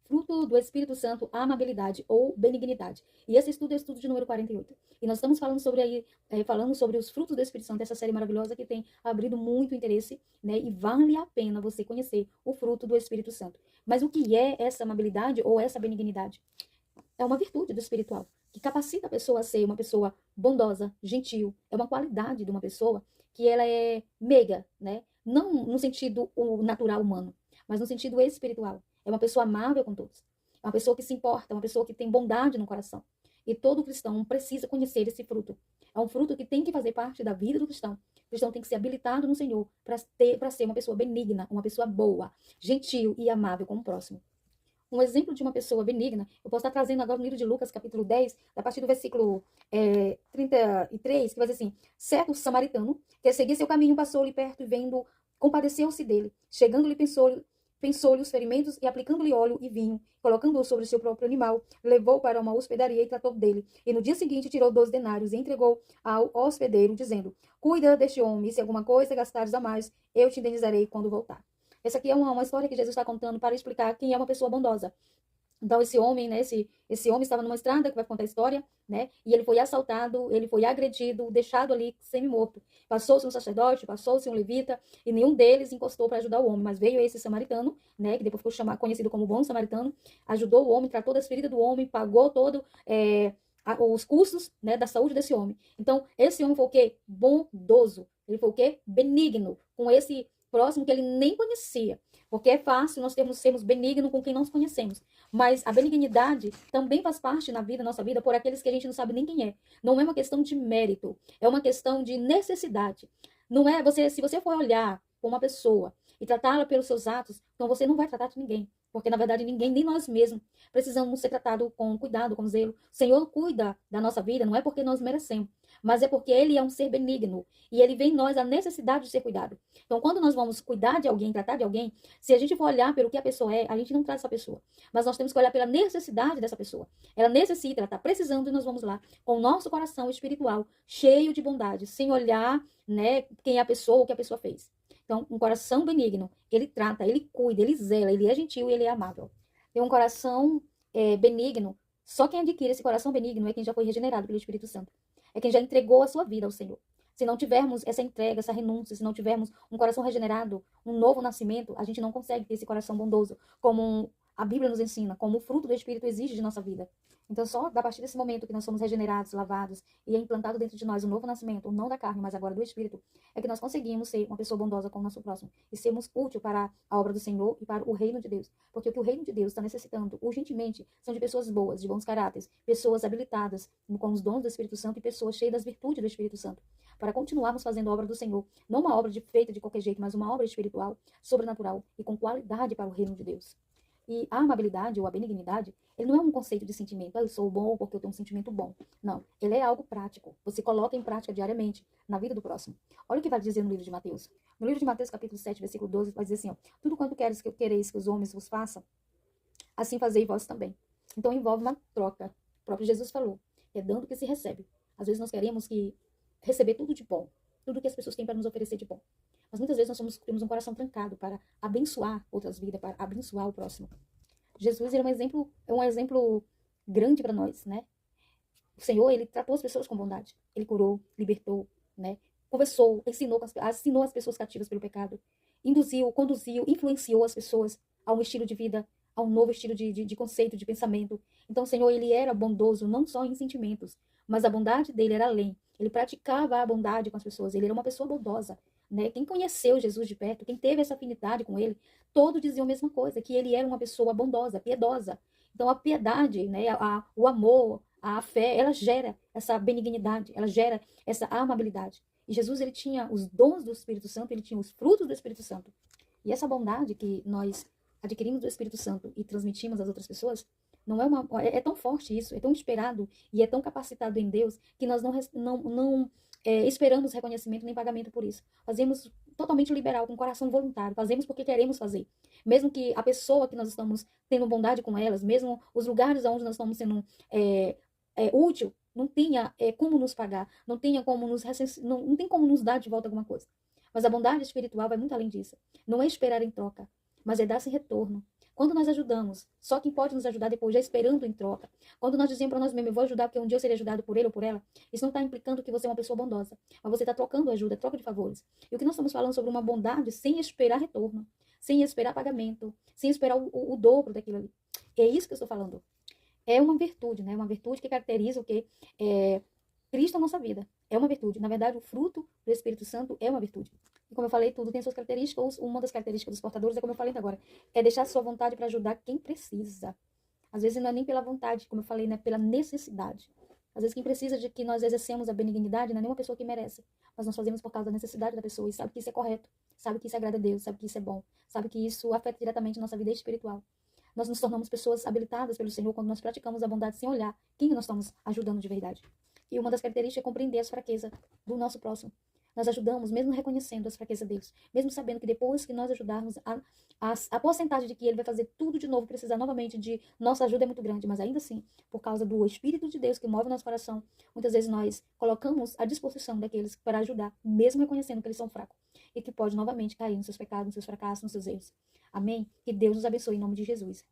fruto do Espírito Santo, a amabilidade ou benignidade. E esse estudo é o estudo de número 48. E nós estamos falando sobre os frutos do Espírito Santo, essa série maravilhosa que tem abrido muito interesse, né? E vale a pena você conhecer o fruto do Espírito Santo. Mas o que é essa amabilidade ou essa benignidade? É uma virtude do espiritual, que capacita a pessoa a ser uma pessoa bondosa, gentil. É uma qualidade de uma pessoa que ela é meiga, né? Não no sentido natural humano, mas no sentido espiritual. É uma pessoa amável com todos. É uma pessoa que se importa, uma pessoa que tem bondade no coração. E todo cristão precisa conhecer esse fruto. É um fruto que tem que fazer parte da vida do cristão. O cristão tem que ser habilitado no Senhor para ser uma pessoa benigna, uma pessoa boa, gentil e amável com o próximo. Um exemplo de uma pessoa benigna, eu posso estar trazendo agora no livro de Lucas, capítulo 10, a partir do versículo 33, que vai dizer assim: certo samaritano, que seguia seu caminho, passou-lhe perto e vendo, compadeceu-se dele. Chegando-lhe, pensou-lhe os ferimentos e aplicando-lhe óleo e vinho, colocando-o sobre o seu próprio animal, levou para uma hospedaria e tratou dele. E no dia seguinte tirou 12 denários e entregou ao hospedeiro, dizendo: cuida deste homem, e se alguma coisa gastares a mais, eu te indenizarei quando voltar. Essa aqui é uma história que Jesus está contando para explicar quem é uma pessoa bondosa. Então, esse homem, né, esse homem estava numa estrada, que vai contar a história, né, e ele foi assaltado, ele foi agredido, deixado ali semi-morto. Passou-se um sacerdote, passou-se um levita, e nenhum deles encostou para ajudar o homem, mas veio esse samaritano, né, que depois ficou conhecido como bom samaritano, ajudou o homem, tratou das feridas do homem, pagou todo os custos, né, da saúde desse homem. Então, esse homem foi o quê? Bondoso. Ele foi o quê? Benigno, com esse próximo que ele nem conhecia. Porque é fácil nós sermos benignos com quem nós conhecemos. Mas a benignidade também faz parte na vida, nossa vida, por aqueles que a gente não sabe nem quem é. Não é uma questão de mérito, é uma questão de necessidade. Não é você, se você for olhar para uma pessoa e tratá-la pelos seus atos, então você não vai tratar de ninguém. Porque, na verdade, ninguém, nem nós mesmos, precisamos ser tratados com cuidado, com zelo. O Senhor cuida da nossa vida, não é porque nós merecemos, mas é porque Ele é um ser benigno. E Ele vê em nós a necessidade de ser cuidado. Então, quando nós vamos cuidar de alguém, tratar de alguém, se a gente for olhar pelo que a pessoa é, a gente não trata essa pessoa. Mas nós temos que olhar pela necessidade dessa pessoa. Ela necessita, ela está precisando e nós vamos lá com o nosso coração espiritual cheio de bondade, sem olhar, né, quem é a pessoa, o que a pessoa fez. Então, um coração benigno, ele trata, ele cuida, ele zela, ele é gentil e ele é amável. Tem um coração benigno, só quem adquire esse coração benigno é quem já foi regenerado pelo Espírito Santo. É quem já entregou a sua vida ao Senhor. Se não tivermos essa entrega, essa renúncia, se não tivermos um coração regenerado, um novo nascimento, a gente não consegue ter esse coração bondoso, como a Bíblia nos ensina, como o fruto do Espírito exige de nossa vida. Então, só a partir desse momento que nós somos regenerados, lavados, e é implantado dentro de nós um novo nascimento, não da carne, mas agora do Espírito, é que nós conseguimos ser uma pessoa bondosa com o nosso próximo e sermos úteis para a obra do Senhor e para o reino de Deus. Porque o que o reino de Deus está necessitando urgentemente são de pessoas boas, de bons caráteres, pessoas habilitadas com os dons do Espírito Santo e pessoas cheias das virtudes do Espírito Santo, para continuarmos fazendo a obra do Senhor. Não uma obra feita de qualquer jeito, mas uma obra espiritual, sobrenatural e com qualidade para o reino de Deus. E a amabilidade ou a benignidade, ele não é um conceito de sentimento. Eu sou bom porque eu tenho um sentimento bom. Não, ele é algo prático. Você coloca em prática diariamente na vida do próximo. Olha o que vai dizer no livro de Mateus. No livro de Mateus, capítulo 7, versículo 12, vai dizer assim, ó: tudo quanto quereis que os homens vos façam, assim fazei vós também. Então envolve uma troca. O próprio Jesus falou, é dando que se recebe. Às vezes nós queremos receber tudo de bom, tudo que as pessoas têm para nos oferecer de bom. Mas muitas vezes nós temos um coração trancado para abençoar outras vidas, para abençoar o próximo. Jesus é um exemplo grande para nós, né? O Senhor, ele tratou as pessoas com bondade. Ele curou, libertou, né? Conversou, ensinou as pessoas cativas pelo pecado. Induziu, conduziu, influenciou as pessoas a um estilo de vida, a um novo estilo de conceito, de pensamento. Então, o Senhor, ele era bondoso não só em sentimentos, mas a bondade dele era além. Ele praticava a bondade com as pessoas. Ele era uma pessoa bondosa, né? Quem conheceu Jesus de perto, quem teve essa afinidade com ele, todos diziam a mesma coisa, que ele era uma pessoa bondosa, piedosa. Então, a piedade, né, o amor, a fé, ela gera essa benignidade, ela gera essa amabilidade. E Jesus, ele tinha os dons do Espírito Santo, ele tinha os frutos do Espírito Santo. E essa bondade que nós adquirimos do Espírito Santo e transmitimos às outras pessoas, não é tão forte isso, é tão esperado e é tão capacitado em Deus que nós não esperamos reconhecimento nem pagamento por isso. Fazemos totalmente liberal, com coração voluntário, fazemos porque queremos fazer. Mesmo que a pessoa que nós estamos tendo bondade com elas, mesmo os lugares onde nós estamos sendo útil, não tenha como nos pagar, não tenha como não tem como nos dar de volta alguma coisa. Mas a bondade espiritual vai muito além disso. Não é esperar em troca, mas é dar sem retorno. Quando nós ajudamos, só quem pode nos ajudar depois, já esperando em troca. Quando nós dizemos para nós mesmos, eu vou ajudar porque um dia eu serei ajudado por ele ou por ela, isso não está implicando que você é uma pessoa bondosa, mas você está trocando ajuda, troca de favores. E o que nós estamos falando sobre uma bondade sem esperar retorno, sem esperar pagamento, sem esperar o dobro daquilo ali. É isso que eu estou falando. É uma virtude, né? Uma virtude que caracteriza o que? Cristo na nossa vida. É uma virtude. Na verdade, o fruto do Espírito Santo é uma virtude. E como eu falei, tudo tem suas características. Uma das características dos portadores é como eu falei agora. É deixar a sua vontade para ajudar quem precisa. Às vezes não é nem pela vontade, como eu falei, né? Pela necessidade. Às vezes quem precisa de que nós exercemos a benignidade não é nenhuma pessoa que merece. Mas nós fazemos por causa da necessidade da pessoa. E sabe que isso é correto. Sabe que isso agrada a Deus. Sabe que isso é bom. Sabe que isso afeta diretamente a nossa vida espiritual. Nós nos tornamos pessoas habilitadas pelo Senhor quando nós praticamos a bondade sem olhar quem nós estamos ajudando de verdade. E uma das características é compreender as fraquezas do nosso próximo. Nós ajudamos, mesmo reconhecendo as fraquezas deles, mesmo sabendo que depois que nós ajudarmos, a porcentagem de que ele vai fazer tudo de novo, precisar novamente de nossa ajuda é muito grande, mas ainda assim, por causa do Espírito de Deus que move o nosso coração, muitas vezes nós colocamos à disposição daqueles para ajudar, mesmo reconhecendo que eles são fracos e que pode novamente cair nos seus pecados, nos seus fracassos, nos seus erros. Amém? Que Deus nos abençoe em nome de Jesus.